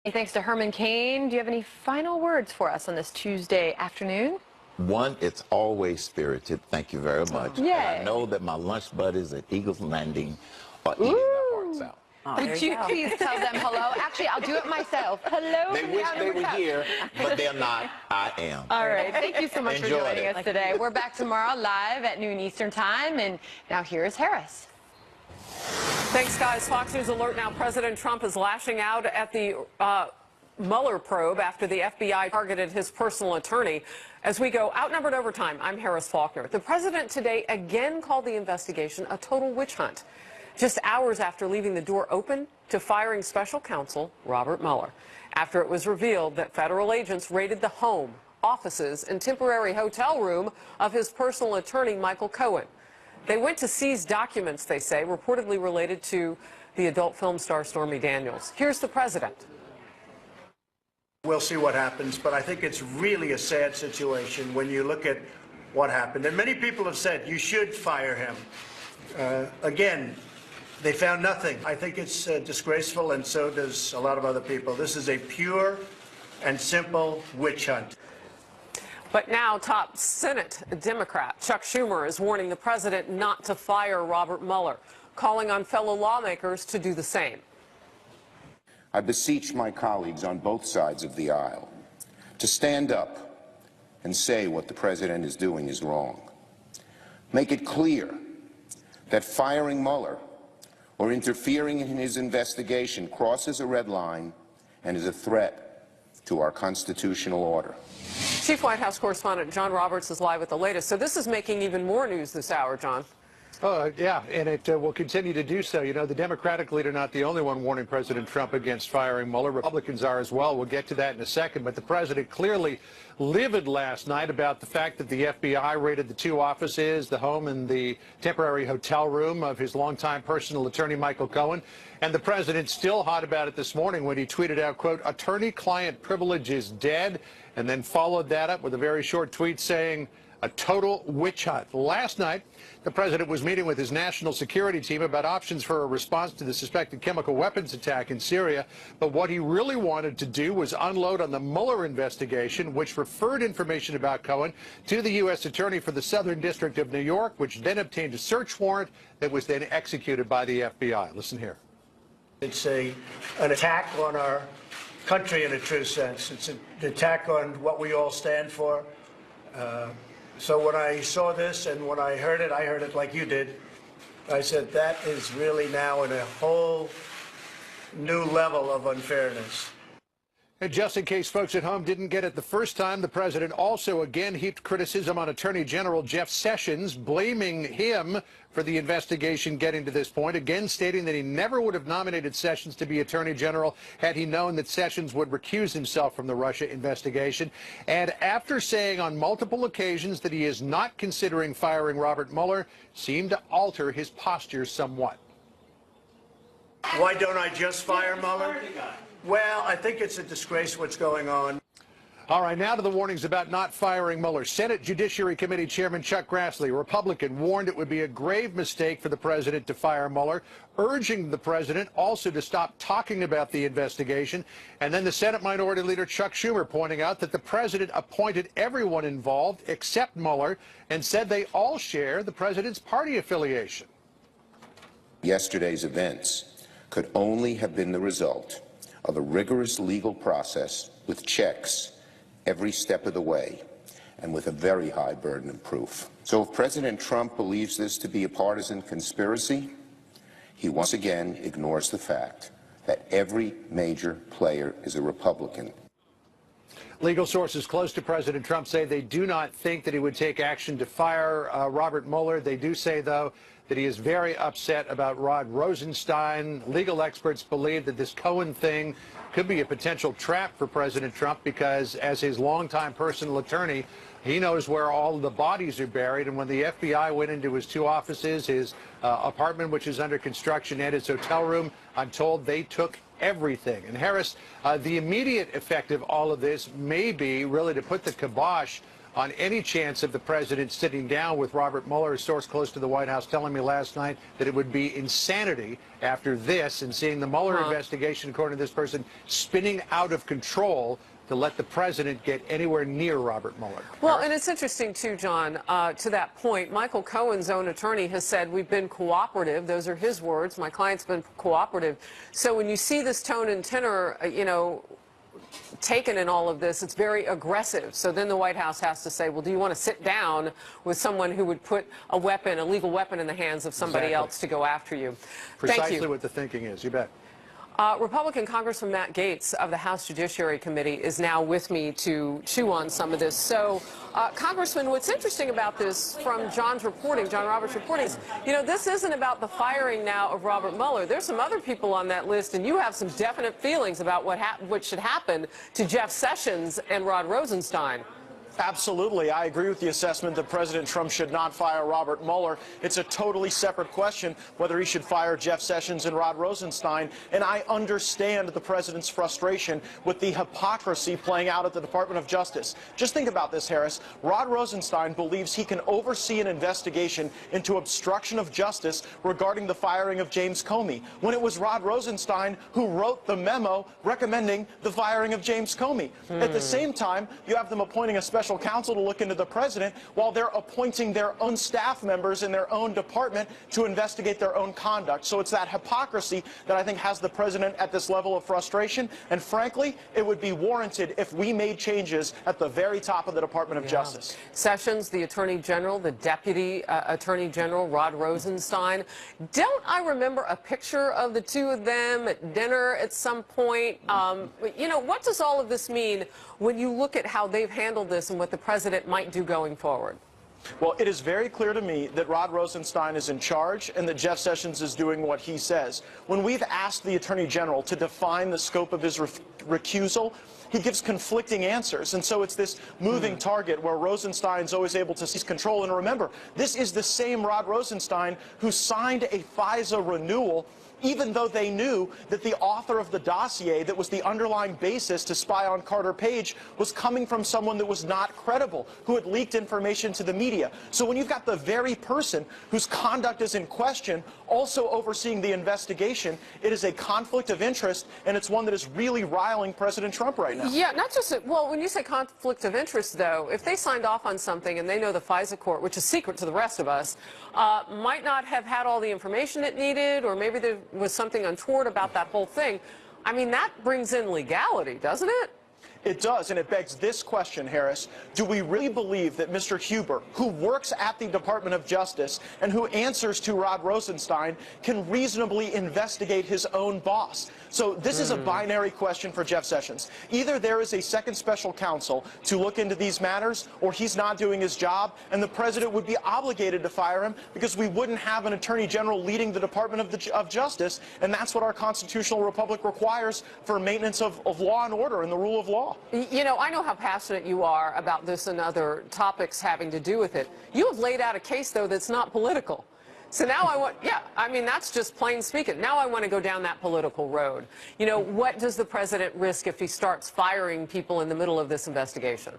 Hey, thanks to Herman Cain. Do you have any final words for us on this Tuesday afternoon? One, it's always spirited. Thank you very much. Yay. And I know that my lunch buddies at Eagles Landing are eating their hearts out. Would you please tell them hello? Actually, I'll do it myself. Hello. They wish they were here, but they're not. I am. All right. Thank you so much for joining it. us today. We're back tomorrow live at noon Eastern Time. And now here's Harris. Thanks, guys. Fox News alert now. President Trump is lashing out at the Mueller probe after the FBI targeted his personal attorney. As we go outnumbered overtime, I'm Harris Faulkner. The president today again called the investigation a total witch hunt, just hours after leaving the door open to firing special counsel Robert Mueller, after it was revealed that federal agents raided the home, offices, and temporary hotel room of his personal attorney, Michael Cohen. They went to seize documents, they say, reportedly related to the adult film star Stormy Daniels. Here's the president. We'll see what happens, but I think it's really a sad situation when you look at what happened. And many people have said you should fire him. Again, they found nothing. I think it's disgraceful, and so does a lot of other people. This is a pure and simple witch hunt. But now top Senate Democrat Chuck Schumer is warning the president not to fire Robert Mueller, calling on fellow lawmakers to do the same. I beseech my colleagues on both sides of the aisle to stand up and say what the president is doing is wrong. Make it clear that firing Mueller or interfering in his investigation crosses a red line and is a threat to our constitutional order. Chief White House correspondent John Roberts is live with the latest. So this is making even more news this hour, John. Yeah, and it will continue to do so. You know, the Democratic leader not the only one warning President Trump against firing Mueller. Republicans are as well. We'll get to that in a second. But the president clearly livid last night about the fact that the FBI raided the two offices, the home and the temporary hotel room of his longtime personal attorney, Michael Cohen. And the president's still hot about it this morning when he tweeted out, quote, "Attorney-client privilege is dead," and then followed that up with a very short tweet saying, "A total witch hunt." Last night, the president was meeting with his national security team about options for a response to the suspected chemical weapons attack in Syria. But what he really wanted to do was unload on the Mueller investigation, which referred information about Cohen to the U.S. Attorney for the Southern District of New York, which then obtained a search warrant that was then executed by the FBI. Listen here. It's an attack on our country in a true sense. It's an attack on what we all stand for. So when I saw this and when I heard it like you did. I said, that is really now in a whole new level of unfairness. And just in case folks at home didn't get it the first time, the president also again heaped criticism on Attorney General Jeff Sessions, blaming him for the investigation getting to this point, again stating that he never would have nominated Sessions to be Attorney General had he known that Sessions would recuse himself from the Russia investigation. And after saying on multiple occasions that he is not considering firing Robert Mueller, seemed to alter his posture somewhat. Why don't I just fire Mueller? Well, I think it's a disgrace what's going on. All right, now to the warnings about not firing Mueller. Senate Judiciary Committee Chairman Chuck Grassley, Republican, warned it would be a grave mistake for the president to fire Mueller, urging the president also to stop talking about the investigation. And then the Senate Minority Leader Chuck Schumer pointing out that the president appointed everyone involved except Mueller and said they all share the president's party affiliation. Yesterday's events could only have been the result of a rigorous legal process with checks every step of the way and with a very high burden of proof. So if President Trump believes this to be a partisan conspiracy, he once again ignores the fact that every major player is a Republican. Legal sources close to President Trump say they do not think that he would take action to fire Robert Mueller. They do say, though, that he is very upset about Rod Rosenstein. Legal experts believe that this Cohen thing could be a potential trap for President Trump because, as his longtime personal attorney, he knows where all of the bodies are buried. And when the FBI went into his two offices, his apartment, which is under construction, and his hotel room, I'm told they took everything. And Harris, the immediate effect of all of this may be really to put the kibosh on any chance of the president sitting down with Robert Mueller. A source close to the White House telling me last night that it would be insanity after this and seeing the Mueller investigation, according to this person, spinning out of control to let the president get anywhere near Robert Mueller. Well, and it's interesting, too, John, to that point, Michael Cohen's own attorney has said we've been cooperative. Those are his words. My client's been cooperative. So when you see this tone and tenor, you know, taken in all of this, it's very aggressive. So then the White House has to say, well, do you want to sit down with someone who would put a weapon, a legal weapon in the hands of somebody else to go after you? Precisely Thank you. what the thinking is. You bet. Republican Congressman Matt Gaetz of the House Judiciary Committee is now with me to chew on some of this. So, Congressman, what's interesting about this from John Roberts' reporting, is, you know, this isn't about the firing now of Robert Mueller. There's some other people on that list, and you have some definite feelings about what should happen to Jeff Sessions and Rod Rosenstein. Absolutely. I agree with the assessment that President Trump should not fire Robert Mueller. It's a totally separate question whether he should fire Jeff Sessions and Rod Rosenstein. And I understand the president's frustration with the hypocrisy playing out at the Department of Justice. Just think about this, Harris. Rod Rosenstein believes he can oversee an investigation into obstruction of justice regarding the firing of James Comey, when it was Rod Rosenstein who wrote the memo recommending the firing of James Comey. At the same time, you have them appointing a special counsel to look into the president while they're appointing their own staff members in their own department to investigate their own conduct. So it's that hypocrisy that I think has the president at this level of frustration. And frankly, it would be warranted if we made changes at the very top of the Department of Justice. Sessions, the Attorney General, the Deputy Attorney General, Rod Rosenstein. Don't I remember a picture of the two of them at dinner at some point? You know, what does all of this mean when you look at how they've handled this and what the president might do going forward? Well, it is very clear to me that Rod Rosenstein is in charge and that Jeff Sessions is doing what he says. When we've asked the Attorney General to define the scope of his recusal, he gives conflicting answers. And so it's this moving target where Rosenstein's always able to seize control. And remember, this is the same Rod Rosenstein who signed a FISA renewal even though they knew that the author of the dossier that was the underlying basis to spy on Carter Page was coming from someone that was not credible, who had leaked information to the media. So when you've got the very person whose conduct is in question also overseeing the investigation, it is a conflict of interest, and it's one that is really riling President Trump right now. Yeah, not just, well, when you say conflict of interest, though, if they signed off on something and they know the FISA court, which is secret to the rest of us, might not have had all the information it needed, or maybe there was something untoward about that whole thing. I mean, that brings in legality, doesn't it? It does, and it begs this question, Harris. Do we really believe that Mr. Huber, who works at the Department of Justice and who answers to Rod Rosenstein, can reasonably investigate his own boss? So this is a binary question for Jeff Sessions. Either there is a second special counsel to look into these matters, or he's not doing his job, and the president would be obligated to fire him because we wouldn't have an attorney general leading the Department of Justice, and that's what our constitutional republic requires for maintenance of law and order and the rule of law. You know, I know how passionate you are about this and other topics having to do with it. You have laid out a case, though, that's not political. So now I want, yeah, I mean, that's just plain speaking. Now I want to go down that political road. You know, what does the president risk if he starts firing people in the middle of this investigation?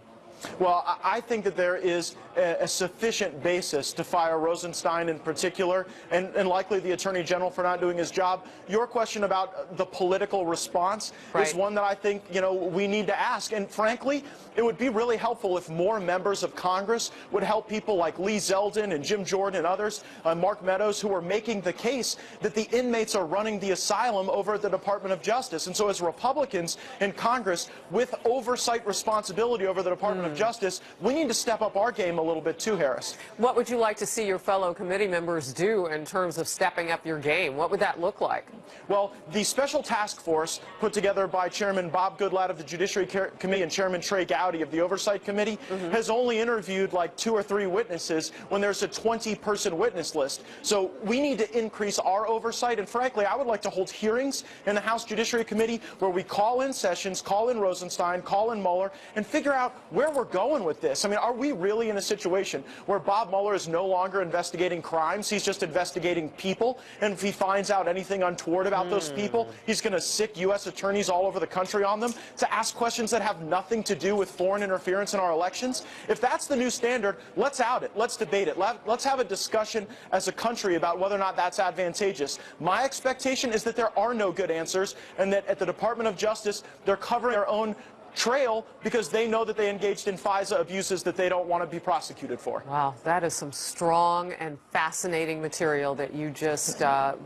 Well, I think that there is a sufficient basis to fire Rosenstein in particular, and likely the Attorney General for not doing his job. Your question about the political response is one that I think, you know, we need to ask. And frankly, it would be really helpful if more members of Congress would help people like Lee Zeldin and Jim Jordan and others, Mark Meadows, who are making the case that the inmates are running the asylum over at the Department of Justice. And so as Republicans in Congress with oversight responsibility over the Department of Justice, we need to step up our game a little bit too, Harris. What would you like to see your fellow committee members do in terms of stepping up your game? What would that look like? Well, the special task force put together by Chairman Bob Goodlatte of the Judiciary Committee and Chairman Trey Gowdy of the Oversight Committee has only interviewed like 2 or 3 witnesses when there's a 20-person witness list. So we need to increase our oversight, and frankly, I would like to hold hearings in the House Judiciary Committee where we call in Sessions, call in Rosenstein, call in Mueller, and figure out where we're going with this. I mean, are we really in a situation where Bob Mueller is no longer investigating crimes? He's just investigating people, and if he finds out anything untoward about those people, he's going to sic U.S. attorneys all over the country on them to ask questions that have nothing to do with foreign interference in our elections? If that's the new standard, let's out it. Let's debate it. Let's have a discussion as a country about whether or not that's advantageous. My expectation is that there are no good answers, and that at the Department of Justice, they're covering their own trail because they know that they engaged in FISA abuses that they don't want to be prosecuted for. Wow, that is some strong and fascinating material that you just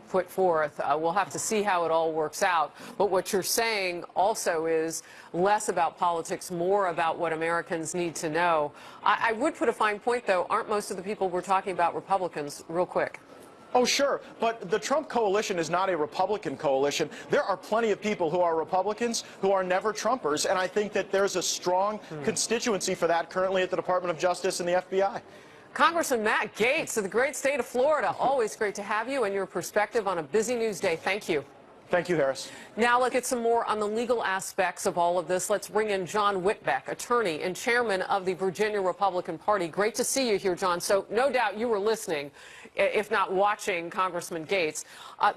put forth. We'll have to see how it all works out. But what you're saying also is less about politics, more about what Americans need to know. I would put a fine point, though. Aren't most of the people we're talking about Republicans? Real quick. Oh, sure, but the Trump coalition is not a Republican coalition. There are plenty of people who are Republicans who are never Trumpers, and I think that there's a strong constituency for that currently at the Department of Justice and the FBI. Congressman Matt Gaetz of the great state of Florida, always great to have you and your perspective on a busy news day. Thank you. Thank you, Harris. Now let's get some more on the legal aspects of all of this. Let's bring in John Whitbeck, attorney and chairman of the Virginia Republican Party. Great to see you here, John. So no doubt you were listening, if not watching, Congressman Gaetz.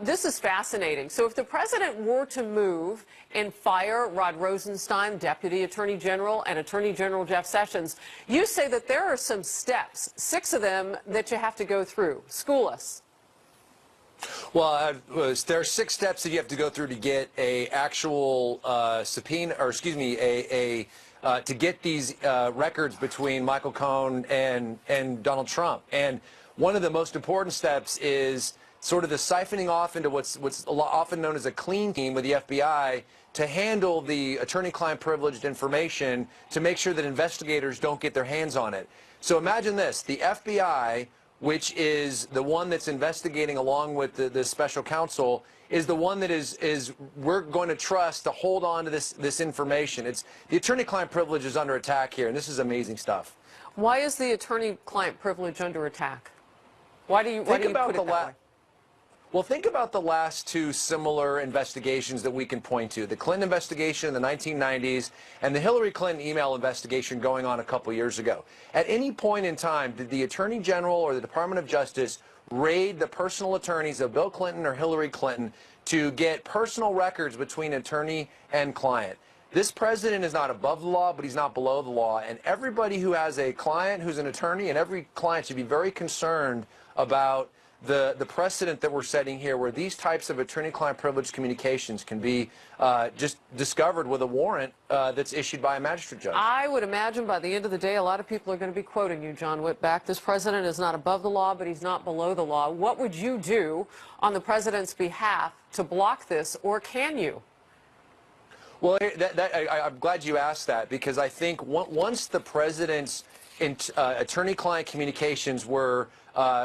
This is fascinating. So if the president were to move and fire Rod Rosenstein, Deputy Attorney General, and Attorney General Jeff Sessions, you say that there are some steps, 6 of them, that you have to go through. School us. Well, there are 6 steps that you have to go through to get a actual subpoena, or excuse me, to get these records between Michael Cohen and Donald Trump. And one of the most important steps is sort of the siphoning off into what's often known as a clean team with the FBI to handle the attorney-client privileged information to make sure that investigators don't get their hands on it. So imagine this: the FBI, which is the one that's investigating along with the special counsel, is the one that we're going to trust to hold on to this information. It's the attorney-client privilege is under attack here, and this is amazing stuff. Why is the attorney-client privilege under attack? Why do you put it that way? Well, think about the last 2 similar investigations that we can point to. The Clinton investigation in the 1990s and the Hillary Clinton email investigation going on a couple years ago. At any point in time, did the Attorney General or the Department of Justice raid the personal attorneys of Bill Clinton or Hillary Clinton to get personal records between attorney and client? This president is not above the law, but he's not below the law. And everybody who has a client who's an attorney, and every client should be very concerned about the precedent that we're setting here, where these types of attorney-client privilege communications can be just discovered with a warrant that's issued by a magistrate judge. I would imagine by the end of the day, a lot of people are going to be quoting you, John Whitbeck. This president is not above the law, but he's not below the law. What would you do on the president's behalf to block this, or can you? Well, I'm glad you asked that, because I think once the president's attorney-client communications were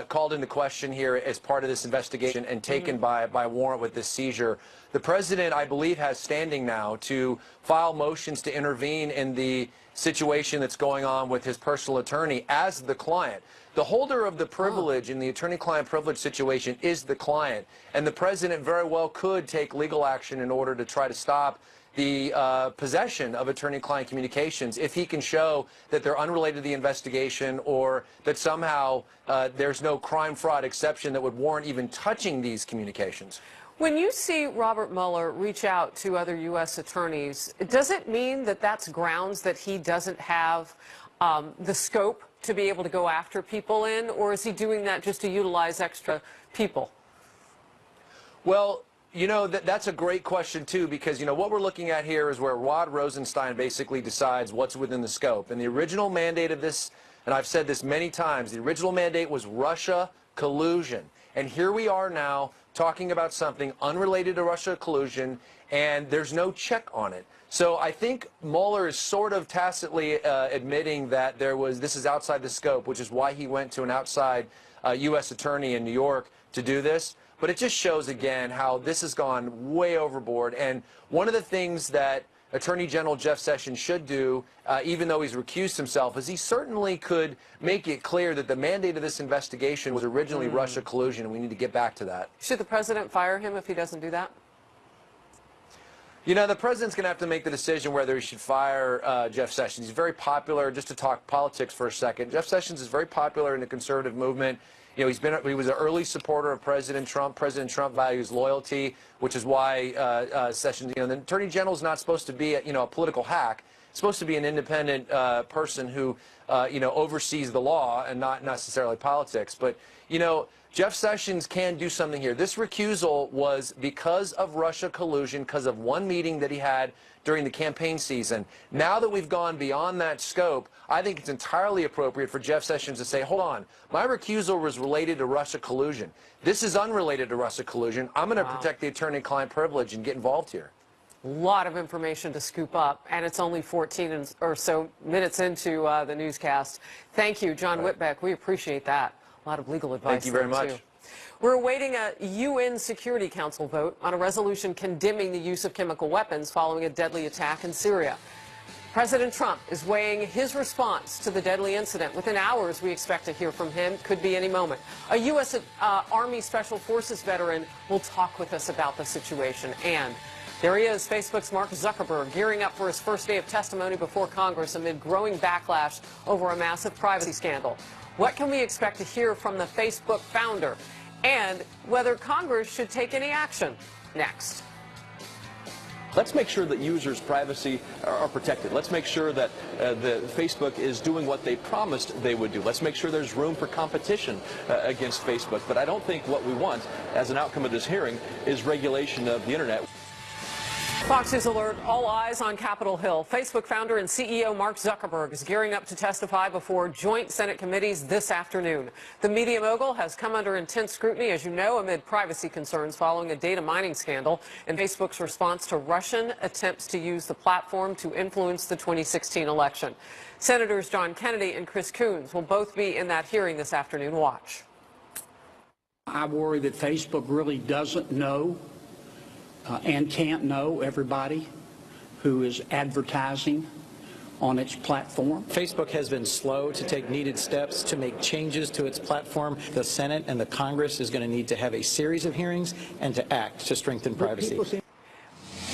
called into question here as part of this investigation and taken by warrant with this seizure, the president, I believe, has standing now to file motions to intervene in the situation that's going on with his personal attorney as the client. The holder of the privilege in the attorney-client privilege situation is the client, and the president very well could take legal action in order to try to stop the possession of attorney-client communications if he can show that they're unrelated to the investigation, or that somehow there's no crime fraud exception that would warrant even touching these communications. When you see Robert Mueller reach out to other U.S. attorneys, does it mean that that's grounds that he doesn't have the scope to be able to go after people in, or is he doing that just to utilize extra people? Well, you know, that's a great question, too, because, you know, what we're looking at here is where Rod Rosenstein basically decides what's within the scope. And the original mandate of this, and I've said this many times, the original mandate was Russia collusion. And here we are now talking about something unrelated to Russia collusion, and there's no check on it. So I think Mueller is sort of tacitly admitting that this is outside the scope, which is why he went to an outside U.S. attorney in New York to do this. But it just shows, again, how this has gone way overboard. And one of the things that Attorney General Jeff Sessions should do, even though he's recused himself, is he certainly could make it clear that the mandate of this investigation was originally Russia collusion, and we need to get back to that. Should the president fire him if he doesn't do that? You know, the president's going to have to make the decision whether he should fire Jeff Sessions. He's very popular. Just to talk politics for a second, Jeff Sessions is very popular in the conservative movement. You know, he was an early supporter of President Trump. President Trump values loyalty, which is why Sessions, you know, the Attorney General is not supposed to be, a political hack. It's supposed to be an independent person who, oversees the law and not necessarily politics. But, Jeff Sessions can do something here. This recusal was because of Russia collusion, because of one meeting that he had during the campaign season. Now that we've gone beyond that scope, I think it's entirely appropriate for Jeff Sessions to say, hold on, my recusal was related to Russia collusion. This is unrelated to Russia collusion. I'm going to protect the attorney-client privilege and get involved here. A lot of information to scoop up, and it's only 14 or so minutes into the newscast. Thank you, John Whitbeck. We appreciate that. A lot of legal advice. Thank you very much. Too. We're awaiting a UN Security Council vote on a resolution condemning the use of chemical weapons following a deadly attack in Syria. President Trump is weighing his response to the deadly incident. Within hours, we expect to hear from him. Could be any moment. A U.S. Army Special Forces veteran will talk with us about the situation. And there he is, Facebook's Mark Zuckerberg, gearing up for his first day of testimony before Congress amid growing backlash over a massive privacy scandal. What can we expect to hear from the Facebook founder? And whether Congress should take any action? Next. Let's make sure that users' privacy are protected. Let's make sure that Facebook is doing what they promised they would do. Let's make sure there's room for competition against Facebook. But I don't think what we want as an outcome of this hearing is regulation of the Internet. Fox News Alert, all eyes on Capitol Hill. Facebook founder and CEO Mark Zuckerberg is gearing up to testify before joint Senate committees this afternoon. The media mogul has come under intense scrutiny, as you know, amid privacy concerns following a data mining scandal and Facebook's response to Russian attempts to use the platform to influence the 2016 election. Senators John Kennedy and Chris Coons will both be in that hearing this afternoon. Watch. I worry that Facebook really doesn't know and can't know everybody who is advertising on its platform. Facebook has been slow to take needed steps to make changes to its platform. The Senate and the Congress is going to need to have a series of hearings and to act to strengthen privacy.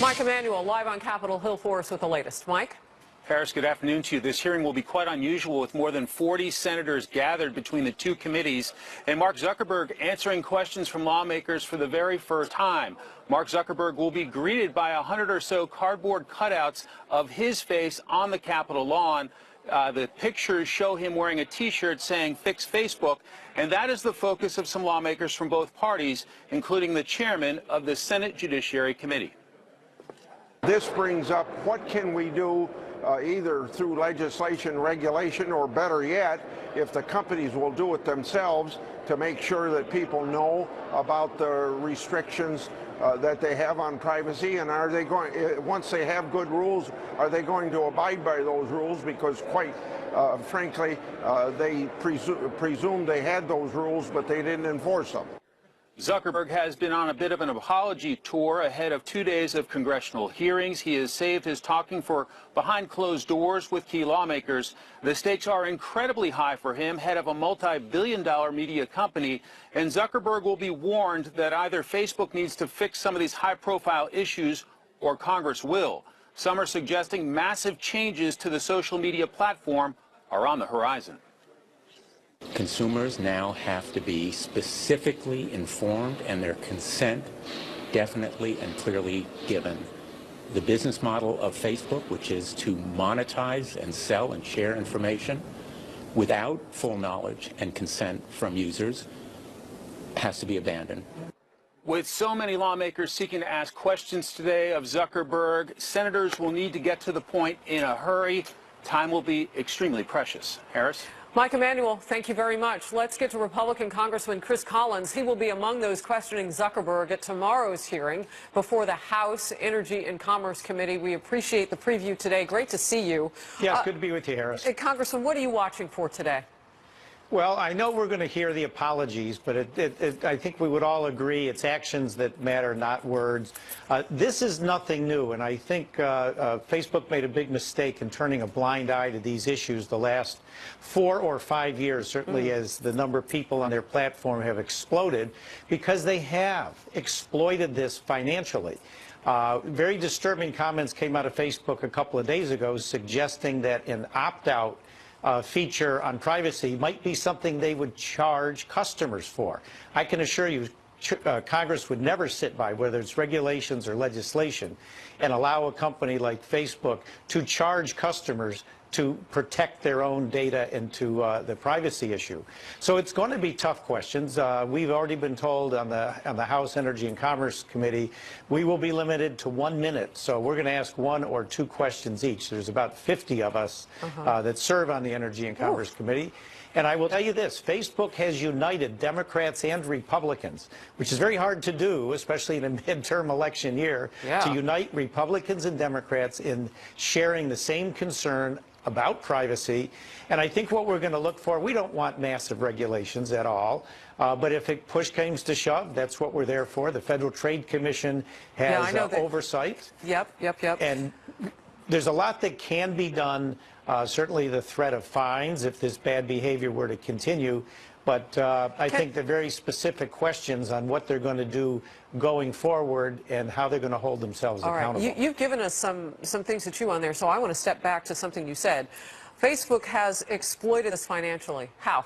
Mike Emanuel live on Capitol Hill for us with the latest. Mike? Harris, good afternoon to you. This hearing will be quite unusual with more than 40 senators gathered between the two committees and Mark Zuckerberg answering questions from lawmakers for the very first time. Mark Zuckerberg will be greeted by 100 or so cardboard cutouts of his face on the Capitol lawn. The pictures show him wearing a T-shirt saying "Fix Facebook," and that is the focus of some lawmakers from both parties, including the chairman of the Senate Judiciary Committee. This brings up what can we do either through legislation, regulation, or better yet, if the companies will do it themselves to make sure that people know about the restrictions that they have on privacy, and are they going, once they have good rules, are they going to abide by those rules? Because quite frankly, they presumed they had those rules, but they didn't enforce them. Zuckerberg has been on a bit of an apology tour ahead of 2 days of congressional hearings. He has saved his talking for behind closed doors with key lawmakers. The stakes are incredibly high for him, head of a multi-billion-dollar media company, and Zuckerberg will be warned that either Facebook needs to fix some of these high-profile issues or Congress will. Some are suggesting massive changes to the social media platform are on the horizon. Consumers now have to be specifically informed and their consent definitely and clearly given. The business model of Facebook, which is to monetize and sell and share information without full knowledge and consent from users, has to be abandoned. With so many lawmakers seeking to ask questions today of Zuckerberg, senators will need to get to the point in a hurry. Time will be extremely precious. Harris? Mike Emanuel, thank you very much. Let's get to Republican Congressman Chris Collins. He will be among those questioning Zuckerberg at tomorrow's hearing before the House Energy and Commerce Committee. We appreciate the preview today. Great to see you. Yeah, it's good to be with you, Harris. Congressman, what are you watching for today? Well, I know we're going to hear the apologies, but I think we would all agree it's actions that matter, not words. This is nothing new, and I think Facebook made a big mistake in turning a blind eye to these issues the last 4 or 5 years, certainly as the number of people on their platform have exploded, because they have exploited this financially. Very disturbing comments came out of Facebook a couple of days ago suggesting that an opt-out feature on privacy might be something they would charge customers for. I can assure you Congress would never sit by, whether it's regulations or legislation, and allow a company like Facebook to charge customers to protect their own data and to the privacy issue. So it's going to be tough questions. We've already been told on the House Energy and Commerce Committee we will be limited to 1 minute. So we're going to ask 1 or 2 questions each. There's about 50 of us that serve on the Energy and Commerce Committee. And I will tell you this, Facebook has united Democrats and Republicans, which is very hard to do, especially in a midterm election year, to unite Republicans and Democrats in sharing the same concern about privacy. And I think what we're going to look for, we don't want massive regulations at all, but if push comes to shove, that's what we're there for. The Federal Trade Commission has oversight. And there's a lot that can be done. Certainly the threat of fines if this bad behavior were to continue. But I think the very specific questions on what they're going to do going forward and how they're going to hold themselves accountable. Right. You've given us some things to chew on there, so I want to step back to something you said. Facebook has exploited this financially. How?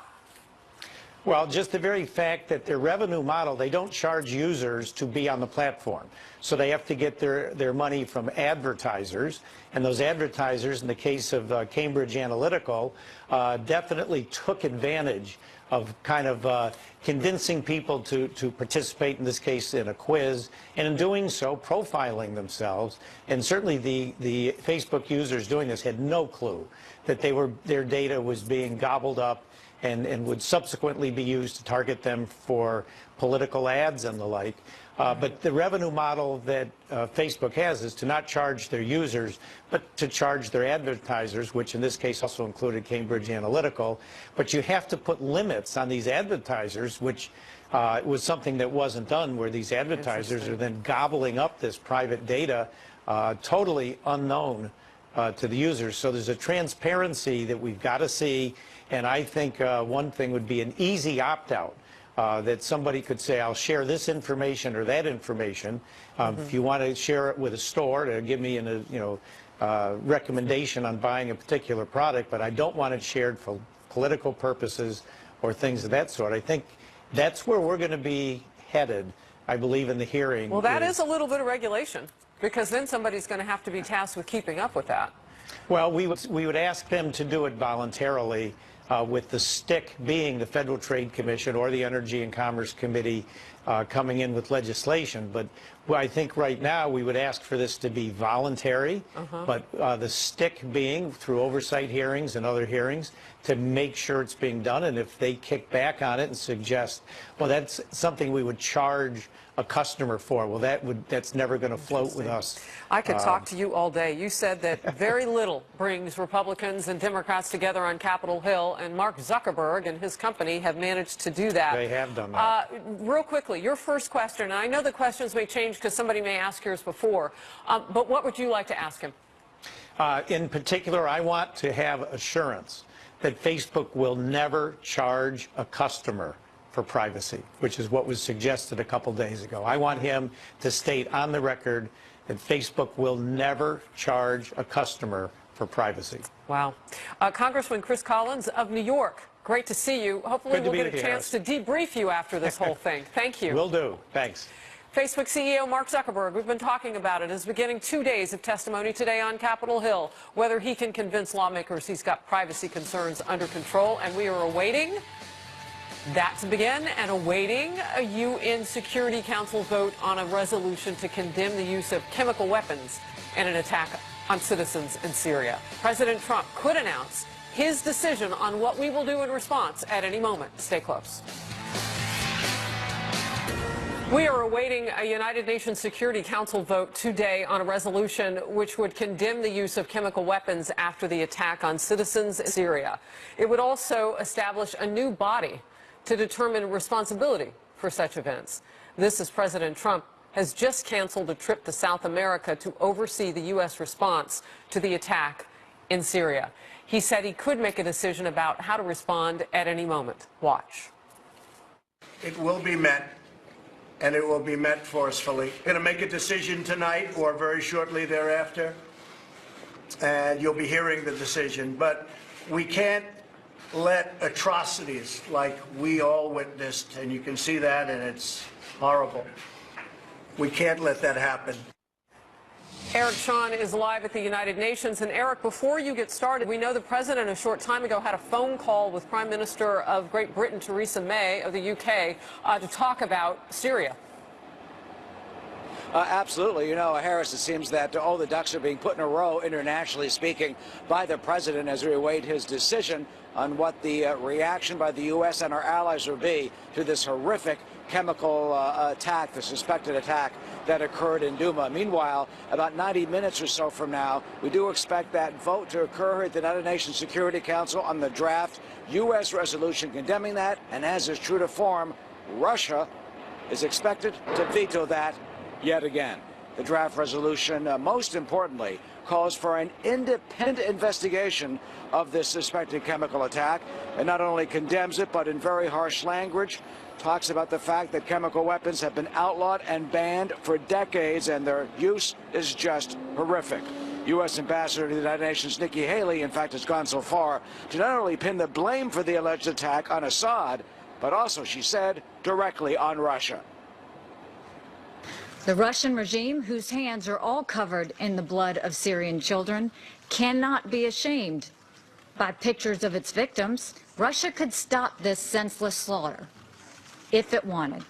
Well, just the very fact that their revenue model, they don't charge users to be on the platform. So they have to get their money from advertisers. And those advertisers, in the case of Cambridge Analytical, definitely took advantage of kind of convincing people to participate, in this case, in a quiz, and in doing so, profiling themselves. And certainly the Facebook users doing this had no clue that their data was being gobbled up and would subsequently be used to target them for political ads and the like. But the revenue model that Facebook has is to not charge their users, but to charge their advertisers, which in this case also included Cambridge Analytical. But you have to put limits on these advertisers, which was something that wasn't done, where these advertisers are then gobbling up this private data totally unknown to the users. So there's a transparency that we've got to see. And I think one thing would be an easy opt-out, that somebody could say, I'll share this information or that information. If you want to share it with a store to give me a recommendation on buying a particular product, but I don't want it shared for political purposes or things of that sort. I think that's where we're going to be headed, I believe, in the hearing. Well, that is a little bit of regulation, because then somebody's going to have to be tasked with keeping up with that. Well, we would ask them to do it voluntarily, with the stick being the Federal Trade Commission or the Energy and Commerce Committee coming in with legislation. But I think right now we would ask for this to be voluntary, but the stick being through oversight hearings and other hearings to make sure it's being done. And if they kick back on it and suggest, well, that's something we would charge a customer for, well, that's never going to float with us. I could talk to you all day. You said that very little brings Republicans and Democrats together on Capitol Hill, and Mark Zuckerberg and his company have managed to do that. They have done that. Real quickly, your first question, and I know the questions may change because somebody may ask yours before, but what would you like to ask him? In particular, I want to have assurance that Facebook will never charge a customer for privacy, which is what was suggested a couple days ago. I want him to state on the record that Facebook will never charge a customer for privacy. Wow. Congressman Chris Collins of New York, great to see you. Hopefully we'll get a chance to debrief you after this whole thing. Thank you. Will do. Thanks. Facebook CEO Mark Zuckerberg, we've been talking about it, is beginning 2 days of testimony today on Capitol Hill, whether he can convince lawmakers he's got privacy concerns under control, and we are awaiting that to begin and awaiting a UN Security Council vote on a resolution to condemn the use of chemical weapons in an attack on citizens in Syria. President Trump could announce his decision on what we will do in response at any moment. Stay close. We are awaiting a United Nations Security Council vote today on a resolution which would condemn the use of chemical weapons after the attack on citizens in Syria. It would also establish a new body to determine responsibility for such events. This as President Trump has just canceled a trip to South America to oversee the U.S. response to the attack in Syria. He said he could make a decision about how to respond at any moment. Watch. It will be met, and it will be met forcefully. We're going to make a decision tonight or very shortly thereafter, and you'll be hearing the decision. But we can't let atrocities like we all witnessed, and you can see that, and it's horrible. We can't let that happen. Eric Shawn is live at the United Nations. And Eric, before you get started, we know the president a short time ago had a phone call with Prime Minister of Great Britain, Theresa May, of the UK, to talk about Syria. Absolutely. You know, Harris, it seems that all the ducks are being put in a row, internationally speaking, by the president as we await his decision on what the reaction by the U.S. and our allies will be to this horrific chemical attack, the suspected attack that occurred in Duma. Meanwhile, about 90 minutes or so from now, we do expect that vote to occur at the United Nations Security Council on the draft U.S. resolution condemning that, and as is true to form, Russia is expected to veto that yet again. The draft resolution, most importantly, calls for an independent investigation of this suspected chemical attack, and not only condemns it, but in very harsh language, talks about the fact that chemical weapons have been outlawed and banned for decades, and their use is just horrific. U.S. Ambassador to the United Nations Nikki Haley, in fact, has gone so far to not only pin the blame for the alleged attack on Assad, but also, she said, directly on Russia. The Russian regime, whose hands are all covered in the blood of Syrian children, cannot be ashamed by pictures of its victims. Russia could stop this senseless slaughter if it wanted.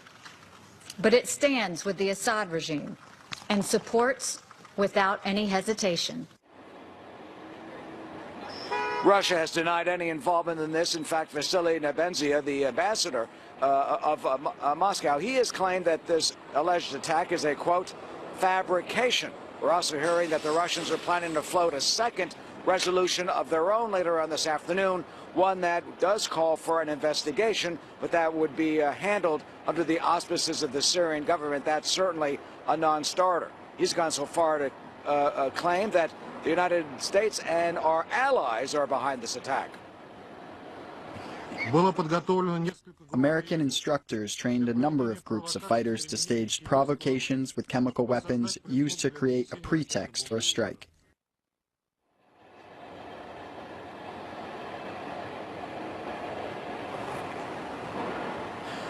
But it stands with the Assad regime and supports without any hesitation. Russia has denied any involvement in this. In fact, Vasily Nebenzia, the ambassador of Moscow, he has claimed that this alleged attack is a, quote, fabrication. We're also hearing that the Russians are planning to float a second resolution of their own later on this afternoon, one that does call for an investigation, but that would be handled under the auspices of the Syrian government. That's certainly a non-starter. He's gone so far to claim that the United States and our allies are behind this attack. American instructors trained a number of groups of fighters to stage provocations with chemical weapons used to create a pretext for a strike.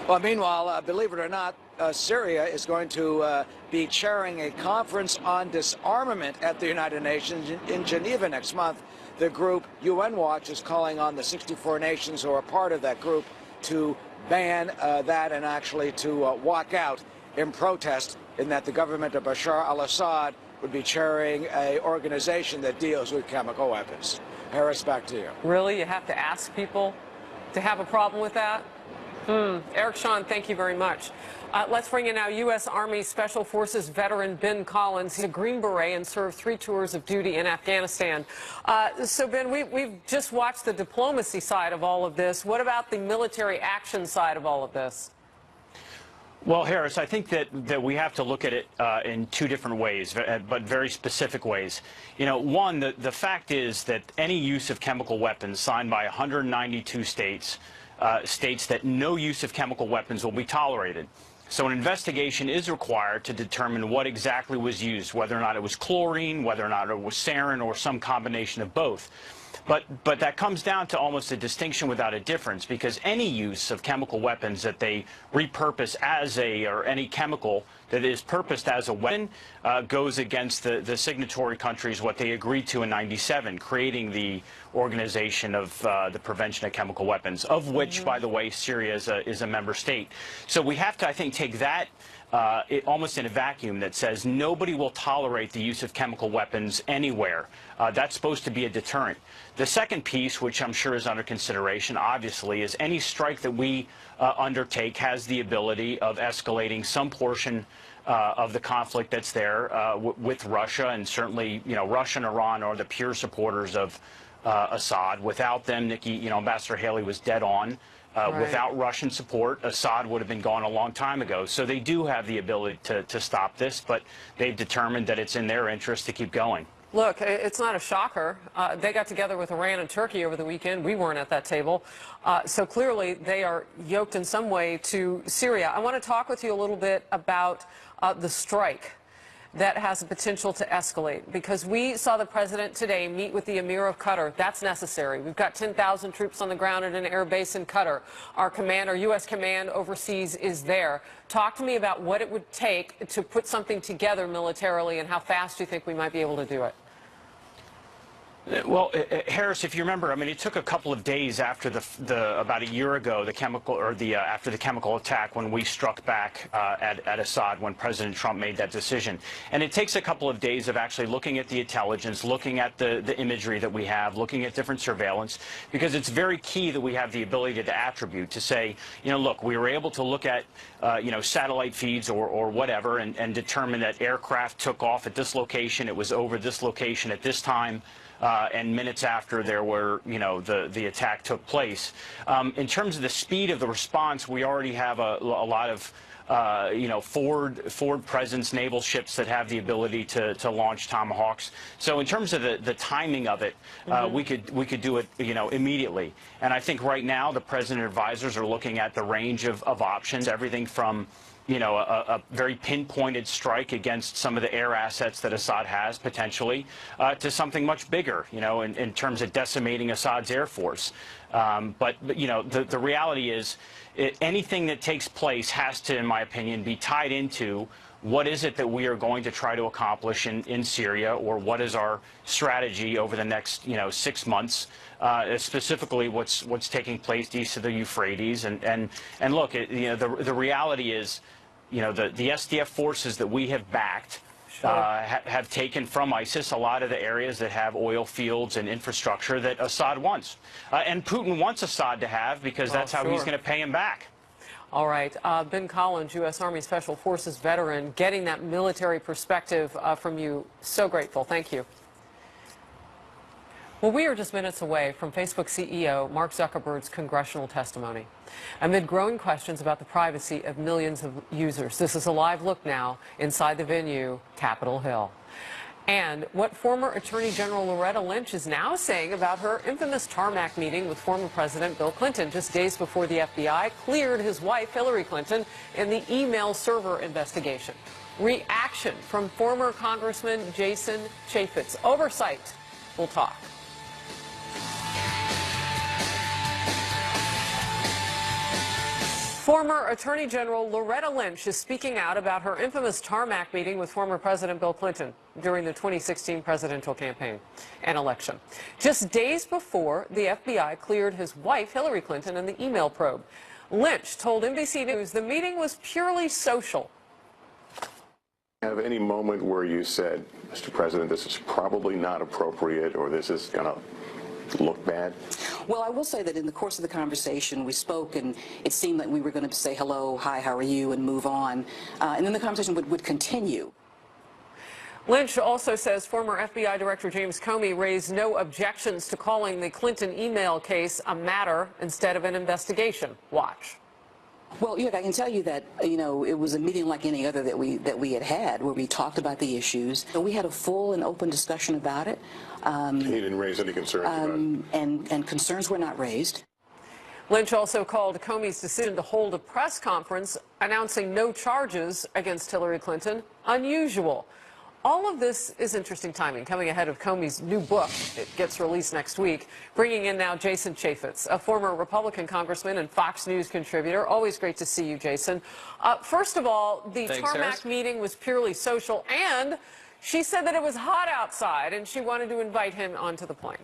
Well, meanwhile, believe it or not, Syria is going to be chairing a conference on disarmament at the United Nations in Geneva next month. The group UN Watch is calling on the 64 nations who are part of that group to ban that and actually to walk out in protest, in that the government of Bashar al-Assad would be chairing an organization that deals with chemical weapons. Harris, back to you. Really? You have to ask people to have a problem with that? Eric Shawn, thank you very much. Let's bring in now U.S. Army Special Forces veteran Ben Collins. He's a Green Beret and served 3 tours of duty in Afghanistan. So, Ben, we've just watched the diplomacy side of all of this. What about the military action side of all of this? Well, Harris, I think that we have to look at it in 2 different ways, but very specific ways. You know, one, the fact is that any use of chemical weapons signed by 192 states states that no use of chemical weapons will be tolerated. So an investigation is required to determine what exactly was used, whether or not it was chlorine, whether or not it was sarin, or some combination of both. But that comes down to almost a distinction without a difference, because any use of chemical weapons that they repurpose as or any chemical that is purposed as a weapon goes against the signatory countries, what they agreed to in '97, creating the Organization of the Prevention of Chemical Weapons, of which, by the way, Syria is a member state. So we have to, I think, take that almost in a vacuum that says nobody will tolerate the use of chemical weapons anywhere. That's supposed to be a deterrent. The second piece, which I'm sure is under consideration, obviously, is any strike that we undertake has the ability of escalating some portion of the conflict that's there with Russia, and certainly, you know, Russia and Iran are the pure supporters of Assad. Without them, Ambassador Haley was dead on. Right. Without Russian support, Assad would have been gone a long time ago. So they do have the ability to stop this, but they've determined that it's in their interest to keep going. Look, it's not a shocker. They got together with Iran and Turkey over the weekend. We weren't at that table. So clearly they are yoked in some way to Syria. I want to talk with you a little bit about the strike. that has the potential to escalate? Because we saw the president today meet with the Emir of Qatar. That's necessary. We've got 10,000 troops on the ground at an air base in Qatar. Our U.S. command overseas is there. Talk to me about what it would take to put something together militarily and how fast you think we might be able to do it. Well, Harris, if you remember, I mean, it took a couple of days after about a year ago, after the chemical attack when we struck back at Assad, when President Trump made that decision. And it takes a couple of days of actually looking at the intelligence, looking at the imagery that we have, looking at different surveillance, because it's very key that we have the ability to attribute, to say, you know, look, we were able to look at, you know, satellite feeds or whatever and determine that aircraft took off at this location, it was over this location at this time. And minutes after the attack took place. In terms of the speed of the response, we already have a lot of forward presence naval ships that have the ability to launch Tomahawks. So in terms of the timing of it, we could do it, you know, immediately. And I think right now the president advisors are looking at the range of options, everything from, you know, a very pinpointed strike against some of the air assets that Assad has, potentially, to something much bigger, you know, in terms of decimating Assad's air force. But you know, the reality is anything that takes place has to, in my opinion, be tied into what is it that we are going to try to accomplish in Syria, or what is our strategy over the next, you know, 6 months, specifically what's taking place east of the Euphrates. And look, you know, the reality is, you know, the SDF forces that we have backed have taken from ISIS a lot of the areas that have oil fields and infrastructure that Assad wants. And Putin wants Assad to have, because that's how he's going to pay him back. All right. Ben Collins, U.S. Army Special Forces veteran, getting that military perspective from you. So grateful. Thank you. Well, we are just minutes away from Facebook CEO Mark Zuckerberg's congressional testimony. Amid growing questions about the privacy of millions of users, this is a live look now inside the venue, Capitol Hill. And what former Attorney General Loretta Lynch is now saying about her infamous tarmac meeting with former President Bill Clinton just days before the FBI cleared his wife Hillary Clinton in the email server investigation. Reaction from former Congressman Jason Chaffetz. Oversight. We'll talk. Former Attorney General Loretta Lynch is speaking out about her infamous tarmac meeting with former President Bill Clinton during the 2016 presidential campaign and election, just days before the FBI cleared his wife Hillary Clinton in the email probe. Lynch told NBC News the meeting was purely social. Have any moment where you said, Mr. President, this is probably not appropriate, or this is going to look bad? Well, I will say that in the course of the conversation, we spoke, and it seemed like we were going to say hello, hi, how are you, and move on. And then the conversation would continue. Lynch also says former FBI Director James Comey raised no objections to calling the Clinton email case a matter instead of an investigation. Watch. Well, I can tell you that, you know, it was a meeting like any other that we had where we talked about the issues. We had a full and open discussion about it. He didn't raise any concerns about it? And concerns were not raised. Lynch also called Comey's decision to hold a press conference announcing no charges against Hillary Clinton unusual. All of this is interesting timing, coming ahead of Comey's new book. It gets released next week. Bringing in now Jason Chaffetz, a former Republican congressman and Fox News contributor. Always great to see you, Jason. First of all, the tarmac meeting was purely social, and she said that it was hot outside, and she wanted to invite him onto the plane.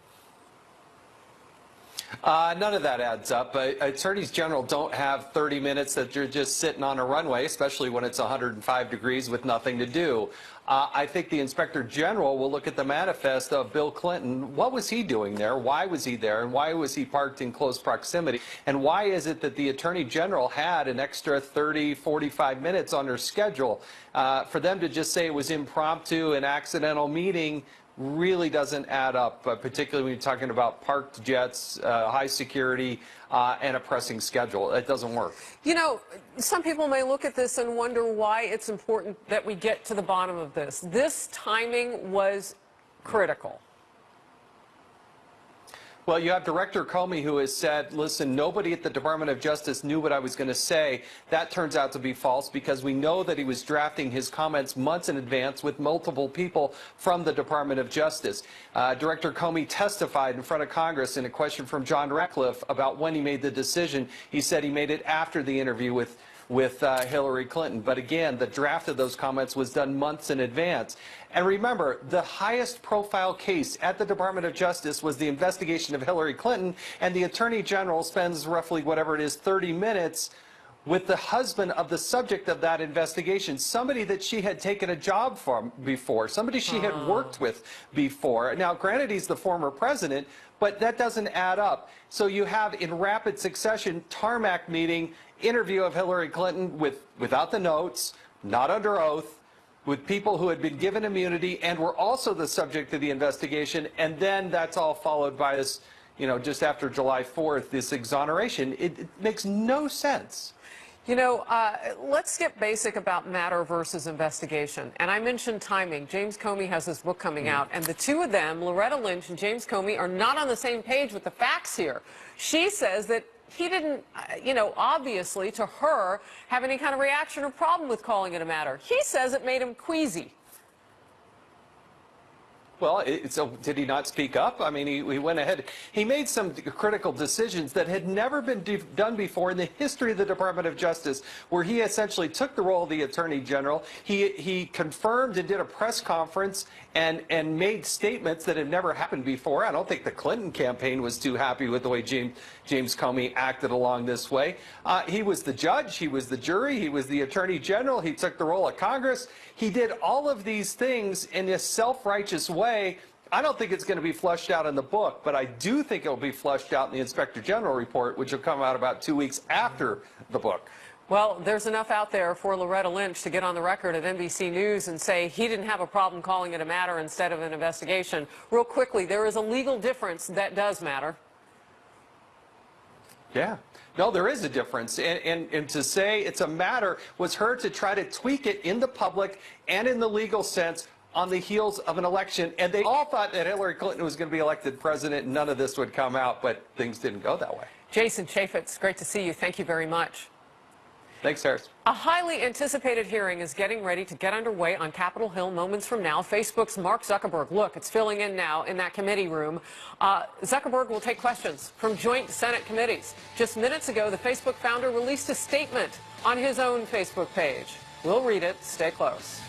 None of that adds up. Attorneys General don't have 30 minutes that you're just sitting on a runway, especially when it's 105 degrees with nothing to do. I think the Inspector General will look at the manifest of Bill Clinton. What was he doing there? Why was he there? And why was he parked in close proximity? And why is it that the Attorney General had an extra 30, 45 minutes on her schedule? For them to just say it was impromptu, an accidental meeting, really doesn't add up, particularly when you're talking about parked jets, high security, and a pressing schedule. It doesn't work. You know, some people may look at this and wonder why it's important that we get to the bottom of this. This timing was critical. Well, you have Director Comey who has said, listen, nobody at the Department of Justice knew what I was going to say. That turns out to be false because we know that he was drafting his comments months in advance with multiple people from the Department of Justice. Director Comey testified in front of Congress in a question from John Ratcliffe about when he made the decision. He said he made it after the interview with Hillary Clinton. But again, the draft of those comments was done months in advance. And remember, the highest profile case at the Department of Justice was the investigation of Hillary Clinton, and the Attorney General spends roughly, whatever it is, 30 minutes with the husband of the subject of that investigation, somebody that she had taken a job from before, somebody she had worked with before. Now, granted, he's the former president, but that doesn't add up. So you have, in rapid succession, tarmac meeting, interview of Hillary Clinton without the notes, not under oath, with people who had been given immunity and were also the subject of the investigation, and then that's all followed by this, you know, just after July 4th, this exoneration. It makes no sense. You know, let's get basic about matter versus investigation. And I mentioned timing. James Comey has this book coming out, and the two of them, Loretta Lynch and James Comey, are not on the same page with the facts here. She says that he didn't, you know, obviously, to her, have any kind of reaction or problem with calling it a matter. He says it made him queasy. Well, so did he not speak up? I mean, he went ahead. He made some critical decisions that had never been done before in the history of the Department of Justice, where he essentially took the role of the Attorney General. He confirmed and did a press conference and made statements that had never happened before. I don't think the Clinton campaign was too happy with the way James Comey acted along this way. He was the judge. He was the jury. He was the Attorney General. He took the role of Congress. He did all of these things in a self-righteous way. I don't think it's going to be flushed out in the book, but I do think it will be flushed out in the Inspector General report, which will come out about 2 weeks after the book. Well, there's enough out there for Loretta Lynch to get on the record at NBC News and say he didn't have a problem calling it a matter instead of an investigation. Real quickly, there is a legal difference that does matter. Yeah. No, there is a difference. And to say it's a matter was her to try to tweak it in the public and in the legal sense on the heels of an election. And they all thought that Hillary Clinton was going to be elected president and none of this would come out, but things didn't go that way. Jason Chaffetz, great to see you. Thank you very much. Thanks, Harris. A highly anticipated hearing is getting ready to get underway on Capitol Hill moments from now. Facebook's Mark Zuckerberg, look, it's filling in now in that committee room. Zuckerberg will take questions from joint Senate committees. Just minutes ago, the Facebook founder released a statement on his own Facebook page. We'll read it. Stay close.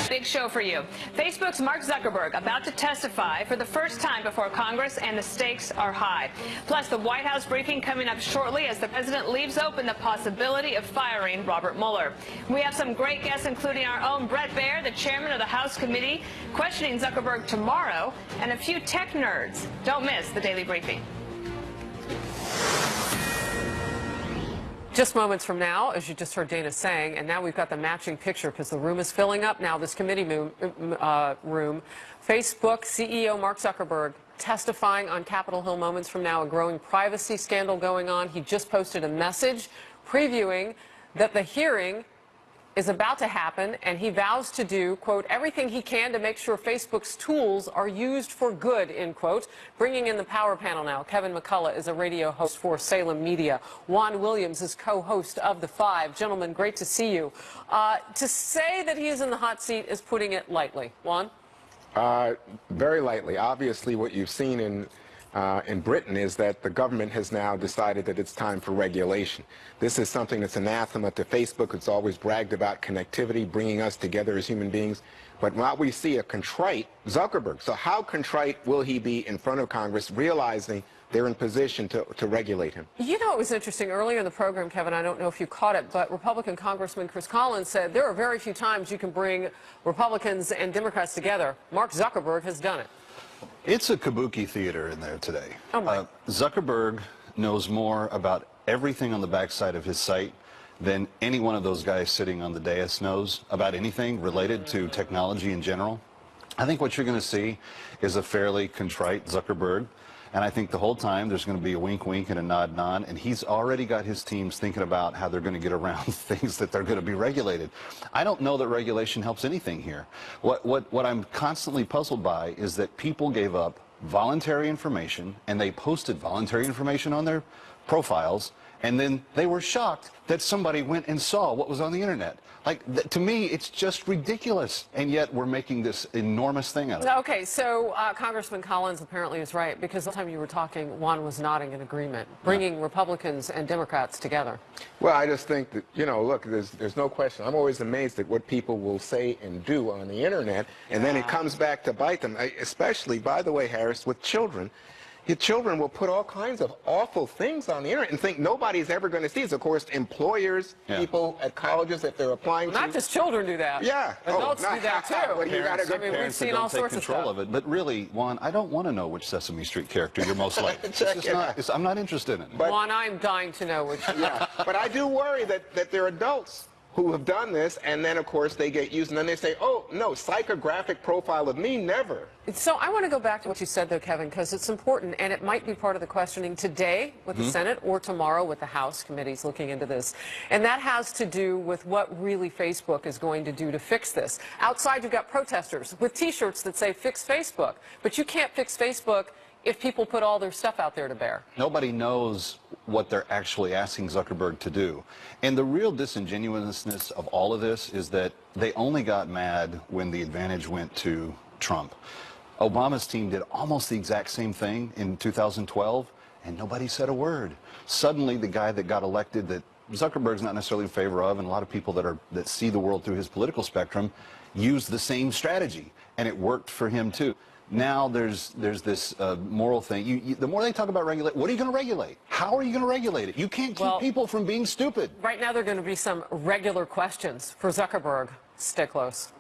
Big show for you. Facebook's Mark Zuckerberg about to testify for the first time before Congress, and the stakes are high. Plus, the White House briefing coming up shortly as the president leaves open the possibility of firing Robert Mueller. We have some great guests, including our own Bret Baier, the chairman of the House Committee, questioning Zuckerberg tomorrow, and a few tech nerds. Don't miss the Daily Briefing. Just moments from now, as you just heard Dana saying, and now we've got the matching picture because the room is filling up now, this committee room. Facebook CEO Mark Zuckerberg testifying on Capitol Hill moments from now, a growing privacy scandal going on. He just posted a message previewing that the hearing is about to happen, and he vows to do, quote, everything he can to make sure Facebook's tools are used for good, end quote. Bringing in the power panel now, Kevin McCullough is a radio host for Salem Media. Juan Williams is co-host of The Five. Gentlemen, great to see you. To say that he is in the hot seat is putting it lightly. Juan? Very lightly. Obviously, what you've seen in Britain is that the government has now decided that it's time for regulation. This is something that's anathema to Facebook. It's always bragged about connectivity, bringing us together as human beings. But now we see a contrite Zuckerberg. So how contrite will he be in front of Congress, realizing they're in position to regulate him? You know, it was interesting earlier in the program, Kevin, I don't know if you caught it, but Republican Congressman Chris Collins said there are very few times you can bring Republicans and Democrats together. Mark Zuckerberg has done it. It's a kabuki theater in there today. Oh my. Zuckerberg knows more about everything on the backside of his site than any one of those guys sitting on the dais knows about anything related to technology in general. I think what you're going to see is a fairly contrite Zuckerberg. And I think the whole time there's going to be a wink wink and a nod nod, and he's already got his teams thinking about how they're going to get around things that they're going to be regulated. I don't know that regulation helps anything here. What I'm constantly puzzled by is that people gave up voluntary information, and they posted voluntary information on their profiles, and then they were shocked that somebody went and saw what was on the internet. Like, to me, it's just ridiculous, and yet we're making this enormous thing out of it. Okay, so Congressman Collins apparently is right, because the time you were talking, Juan was nodding in agreement, bringing Republicans and Democrats together. Well, I just think that, you know, look, there's no question. I'm always amazed at what people will say and do on the internet, and then it comes back to bite them, especially, by the way, Harris, with children. Your children will put all kinds of awful things on the internet and think nobody's ever going to see it. Of course, employers, people at colleges, if they're applying Well, not just children do that. Yeah. Adults do that too. Well, you got I mean, we've seen all sorts of stuff. of it. But really, Juan, I don't want to know which Sesame Street character you're most like. It's just not, I'm not interested in it. But, Juan, I'm dying to know which. Yeah, but I do worry that there are adults who have done this, and then, of course, they get used, and then they say, oh, no, psychographic profile of me, never. So I want to go back to what you said, though, Kevin, because it's important, and it might be part of the questioning today with the Senate or tomorrow with the House committees looking into this. And that has to do with what really Facebook is going to do to fix this. Outside, you've got protesters with T-shirts that say, fix Facebook. But you can't fix Facebook if people put all their stuff out there to bear. Nobody knows what they're actually asking Zuckerberg to do. And the real disingenuousness of all of this is that they only got mad when the advantage went to Trump. Obama's team did almost the exact same thing in 2012, and nobody said a word. Suddenly, the guy that got elected that Zuckerberg's not necessarily in favor of, and a lot of people that see the world through his political spectrum, used the same strategy, and it worked for him too. Now there's this moral thing. The more they talk about regulate, what are you going to regulate? How are you going to regulate it? You can't keep people from being stupid. Right now, there are going to be some regular questions for Zuckerberg. Stay close.